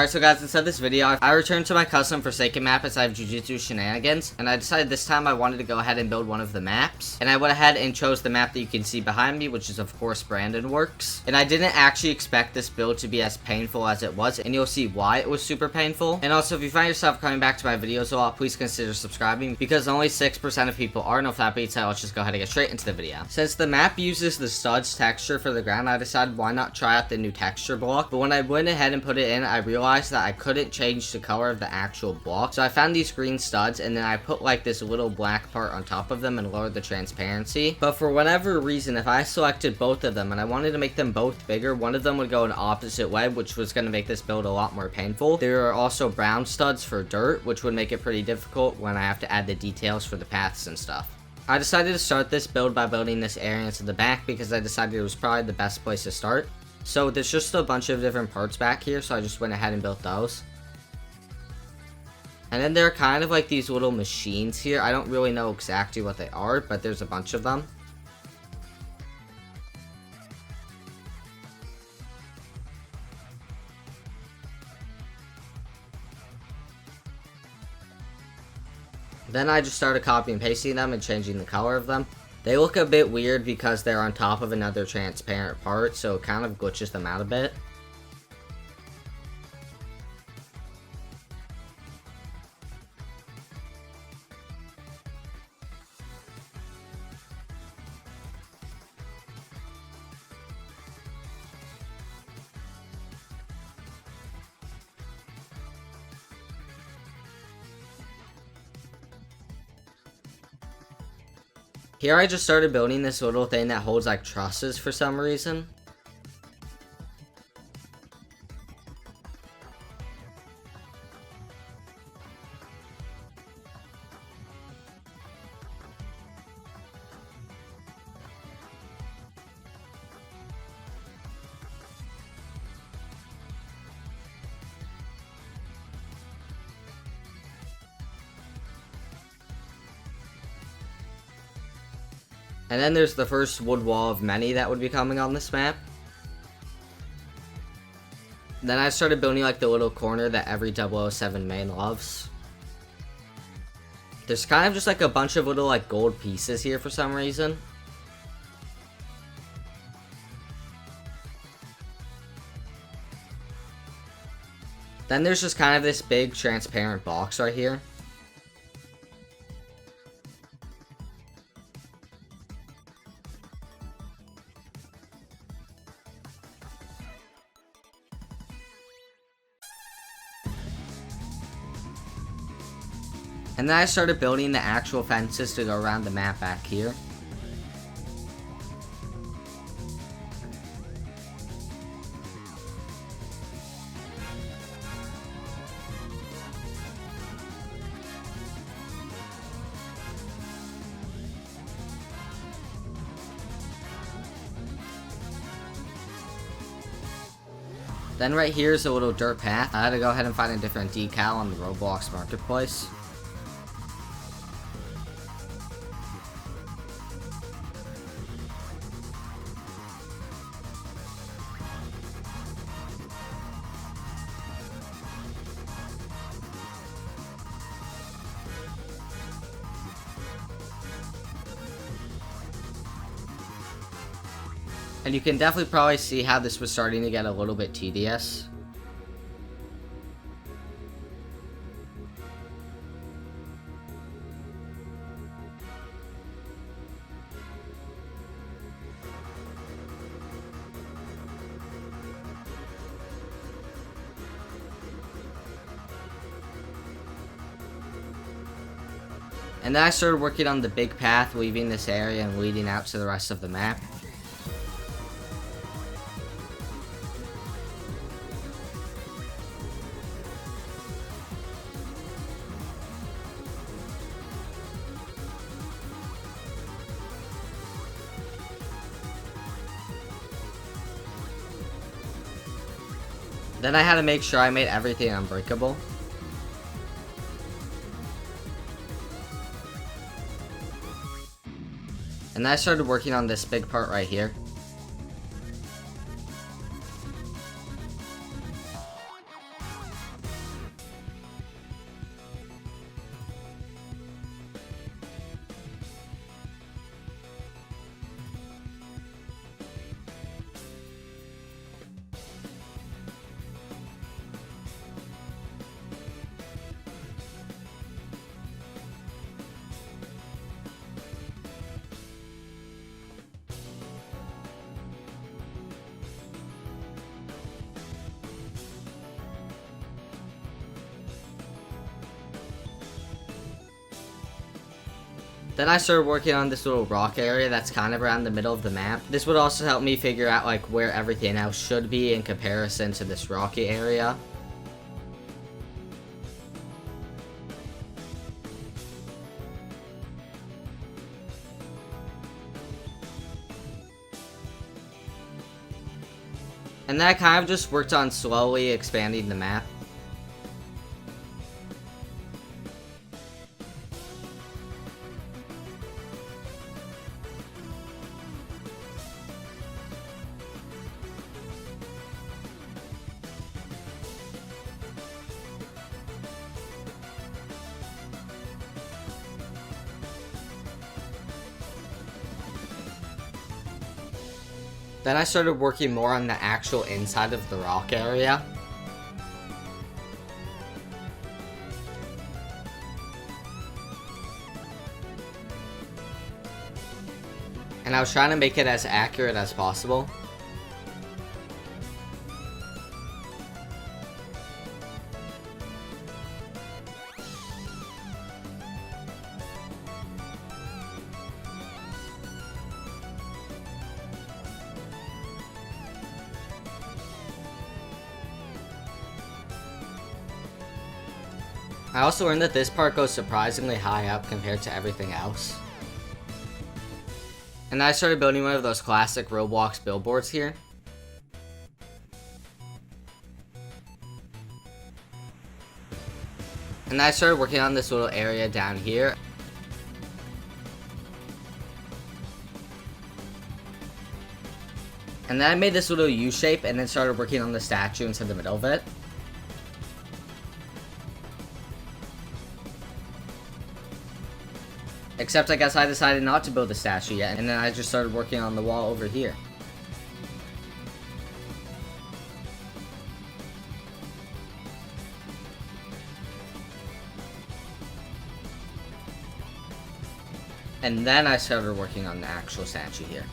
Alright, so guys, instead of this video, I returned to my custom Forsaken map inside of Jujutsu Shenanigans, and I decided this time I wanted to go ahead and build one of the maps, and I went ahead and chose the map that you can see behind me, which is of course Brandonworks, and I didn't actually expect this build to be as painful as it was, and you'll see why it was super painful. And also, if you find yourself coming back to my videos a lot, please consider subscribing, because only 6% of people are. No flat beats, so let's just go ahead and get straight into the video. Since the map uses the studs texture for the ground, I decided why not try out the new texture block, but when I went ahead and put it in, I realized that I couldn't change the color of the actual block, so I found these green studs and then I put like this little black part on top of them and lowered the transparency. But for whatever reason, if I selected both of them and I wanted to make them both bigger, one of them would go an opposite way, which was going to make this build a lot more painful. There are also brown studs for dirt, which would make it pretty difficult when I have to add the details for the paths and stuff. I decided to start this build by building this area into the back because I decided it was probably the best place to start. So there's just a bunch of different parts back here, so I just went ahead and built those. And then there are kind of like these little machines here. I don't really know exactly what they are, but there's a bunch of them. Then I just started copying and pasting them and changing the color of them. They look a bit weird because they're on top of another transparent part, so it kind of glitches them out a bit. Here I just started building this little thing that holds like trusses for some reason. And then there's the first wood wall of many that would be coming on this map. Then I started building like the little corner that every 007 main loves. There's kind of just like a bunch of little like gold pieces here for some reason. Then there's just kind of this big transparent box right here. And then I started building the actual fences to go around the map back here. Then right here is a little dirt path. I had to go ahead and find a different decal on the Roblox marketplace. And you can definitely probably see how this was starting to get a little bit tedious. And then I started working on the big path, leaving this area and leading out to the rest of the map. Then I had to make sure I made everything unbreakable. And then I started working on this big part right here. Then I started working on this little rock area that's kind of around the middle of the map. This would also help me figure out like where everything else should be in comparison to this rocky area. And then I kind of just worked on slowly expanding the map. Then I started working more on the actual inside of the rock area. And I was trying to make it as accurate as possible. I also learned that this part goes surprisingly high up compared to everything else. And I started building one of those classic Roblox billboards here. And I started working on this little area down here. And then I made this little U shape and then started working on the statue inside the middle of it. Except I guess I decided not to build the statue yet, and then I just started working on the wall over here. And then I started working on the actual statue here.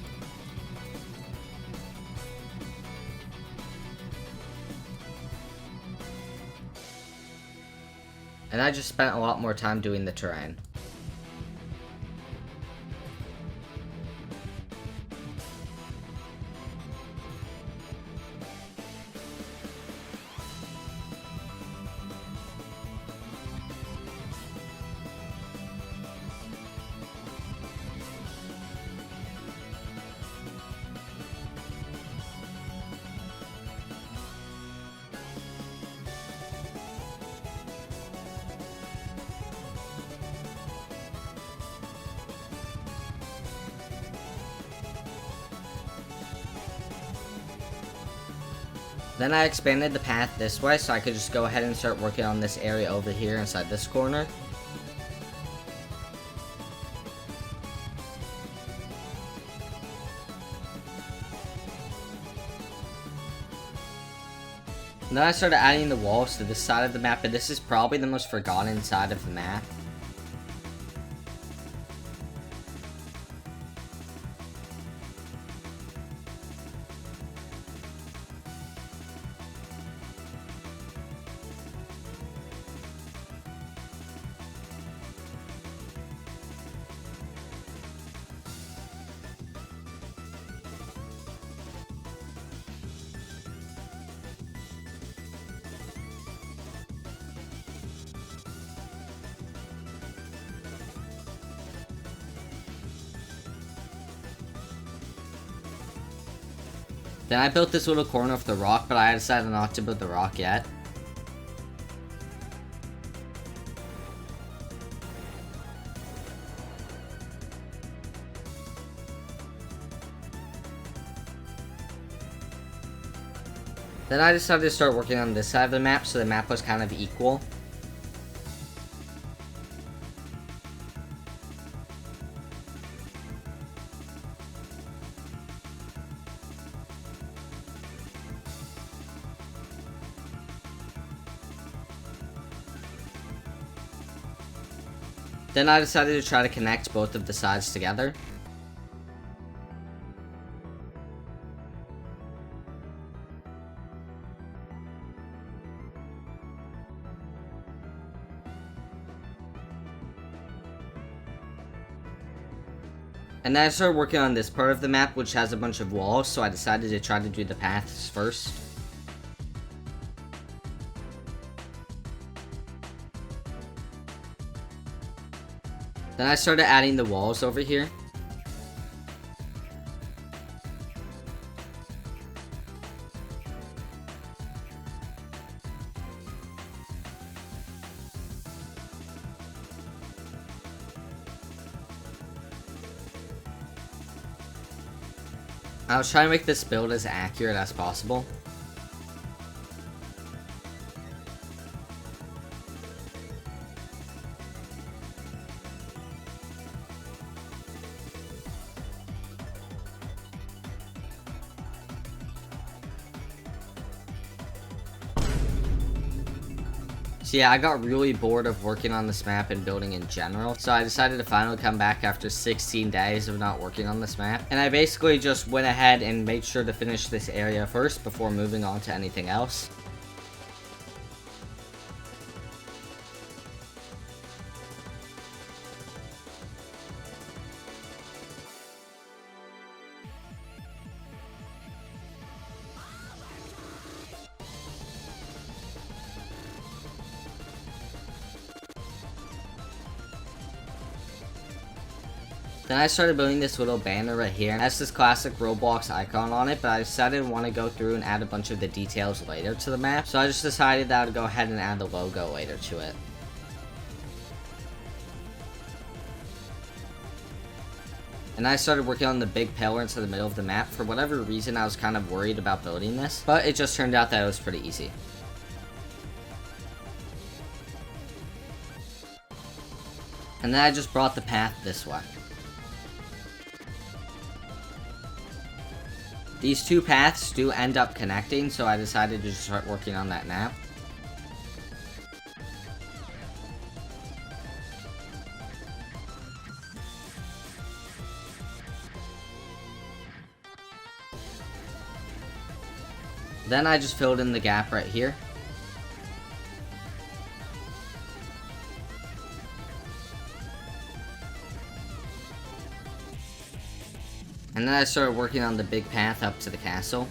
And I just spent a lot more time doing the terrain. Then I expanded the path this way so I could just go ahead and start working on this area over here inside this corner. And then I started adding the walls to this side of the map, and this is probably the most forgotten side of the map. Then I built this little corner of the rock, but I decided not to build the rock yet. Then I decided to start working on this side of the map, so the map was kind of equal. Then I decided to try to connect both of the sides together. And then I started working on this part of the map, which has a bunch of walls, so I decided to try to do the paths first. Then I started adding the walls over here. I was trying to make this build as accurate as possible. So yeah, I got really bored of working on this map and building in general, so I decided to finally come back after 16 days of not working on this map. And I basically just went ahead and made sure to finish this area first before moving on to anything else. Then I started building this little banner right here. It has this classic Roblox icon on it, but I decided I want to go through and add a bunch of the details later to the map. So I just decided that I would go ahead and add the logo later to it. And I started working on the big pillar into the middle of the map. For whatever reason, I was kind of worried about building this, but it just turned out that it was pretty easy. And then I just brought the path this way. These two paths do end up connecting, so I decided to just start working on that now. Then I just filled in the gap right here. And then I started working on the big path up to the castle.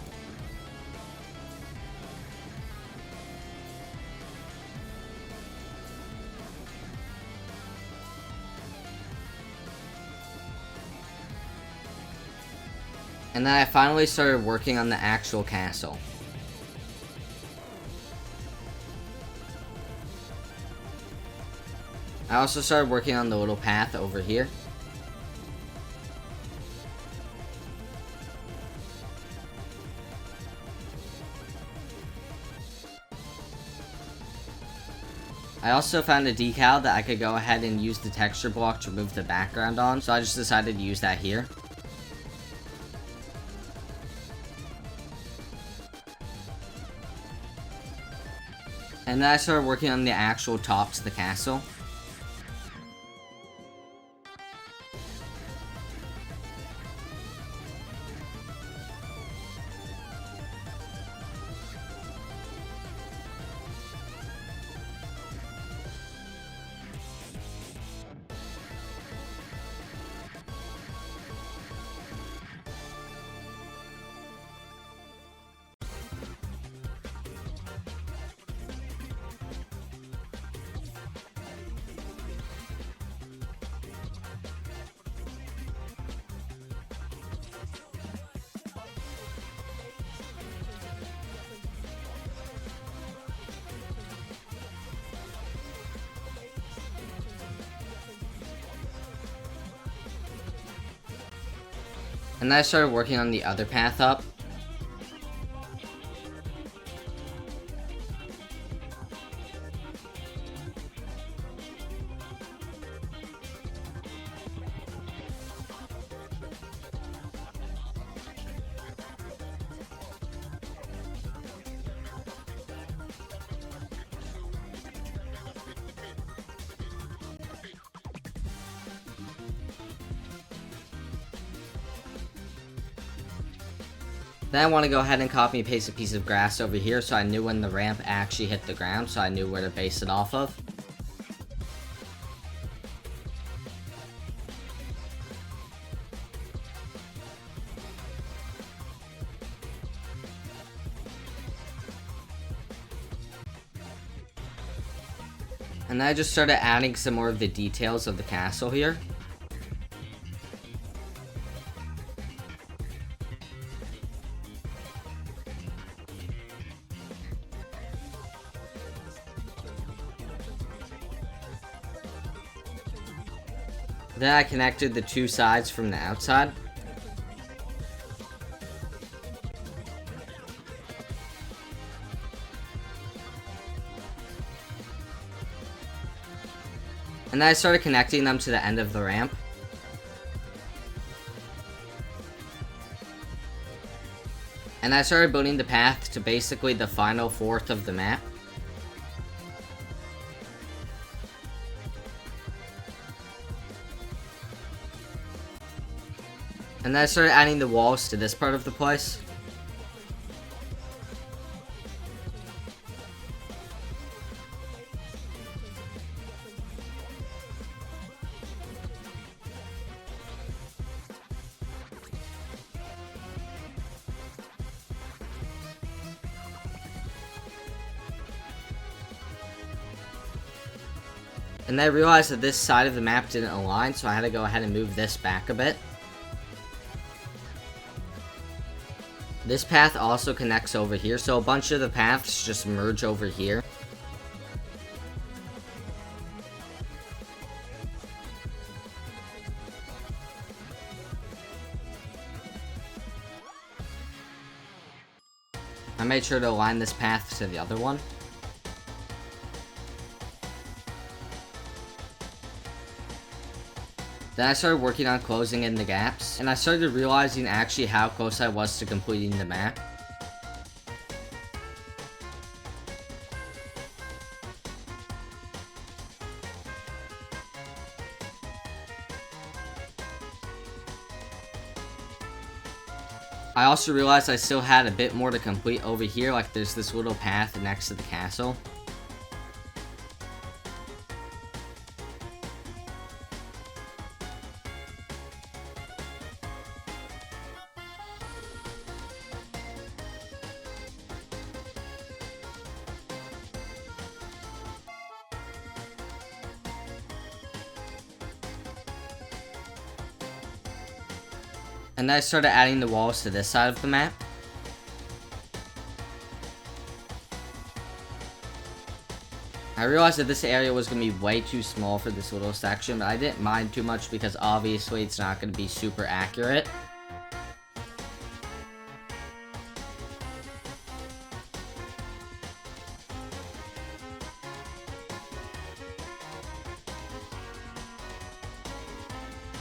And then I finally started working on the actual castle. I also started working on the little path over here. I also found a decal that I could go ahead and use the texture block to remove the background on, so I just decided to use that here. And then I started working on the actual top to the castle. And then I started working on the other path up. Then I want to go ahead and copy and paste a piece of grass over here so I knew when the ramp actually hit the ground, so I knew where to base it off of. And then I just started adding some more of the details of the castle here. Then I connected the two sides from the outside. And then I started connecting them to the end of the ramp. And I started building the path to basically the final fourth of the map. And then I started adding the walls to this part of the place. And then I realized that this side of the map didn't align, so I had to go ahead and move this back a bit. This path also connects over here, so a bunch of the paths just merge over here. I made sure to align this path to the other one. Then I started working on closing in the gaps, and I started realizing actually how close I was to completing the map. I also realized I still had a bit more to complete over here, like there's this little path next to the castle. And then I started adding the walls to this side of the map. I realized that this area was going to be way too small for this little section, but I didn't mind too much because obviously it's not going to be super accurate.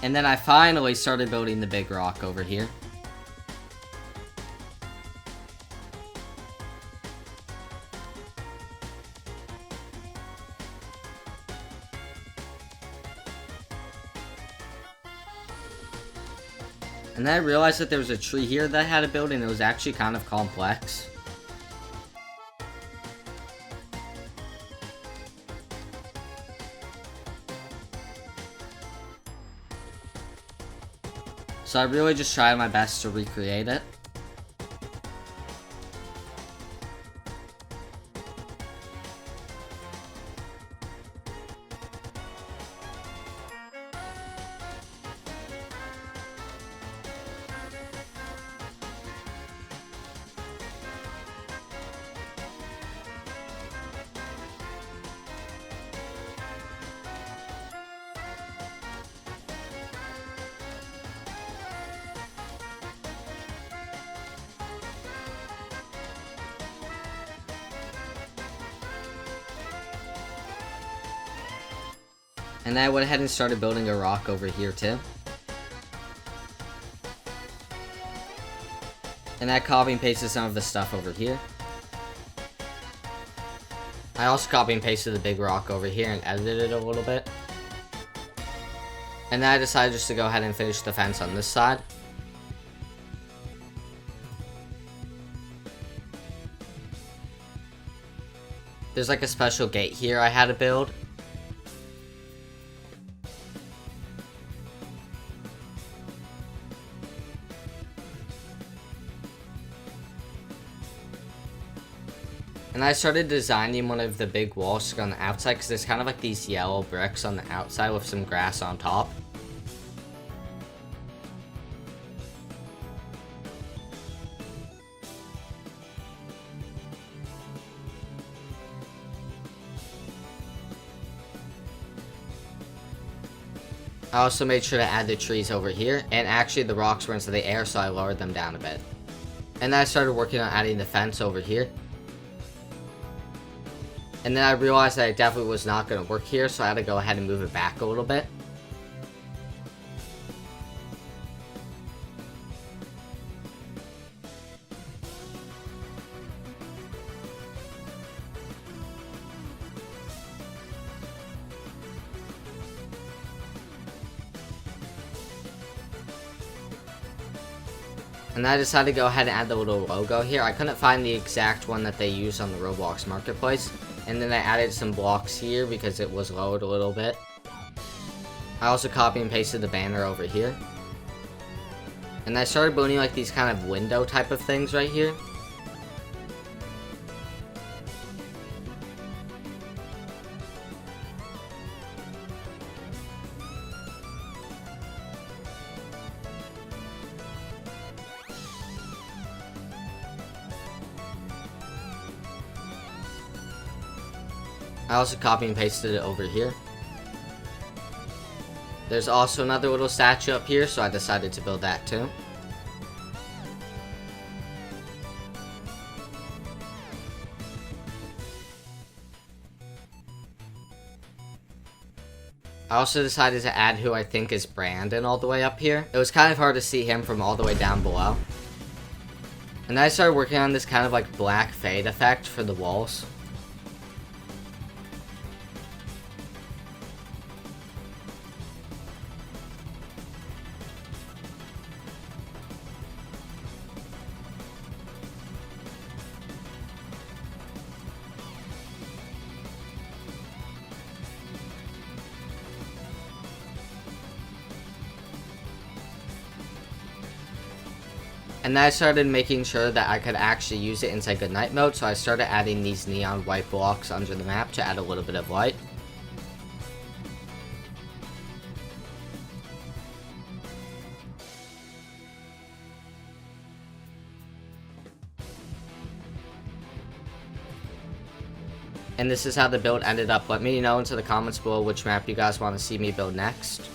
And then I finally started building the big rock over here. And then I realized that there was a tree here that I had to build, and it was actually kind of complex. So I really just tried my best to recreate it. And then I went ahead and started building a rock over here too. And I copy and pasted some of the stuff over here. I also copy and pasted the big rock over here and edited it a little bit. And then I decided just to go ahead and finish the fence on this side. There's like a special gate here I had to build. And I started designing one of the big walls to go on the outside because there's kind of like these yellow bricks on the outside with some grass on top. I also made sure to add the trees over here, and actually the rocks were into the air, so I lowered them down a bit. And then I started working on adding the fence over here. And then I realized that it definitely was not going to work here, so I had to go ahead and move it back a little bit. And I decided to go ahead and add the little logo here. I couldn't find the exact one that they use on the Roblox marketplace. And then I added some blocks here because it was lowered a little bit. I also copy and pasted the banner over here. And I started building like these kind of window type of things right here. I also copy and pasted it over here. There's also another little statue up here, so I decided to build that too. I also decided to add who I think is Brandon all the way up here. It was kind of hard to see him from all the way down below. And then I started working on this kind of like black fade effect for the walls. And then I started making sure that I could actually use it inside goodnight mode, so I started adding these neon white blocks under the map to add a little bit of light. And this is how the build ended up. Let me know into the comments below which map you guys want to see me build next.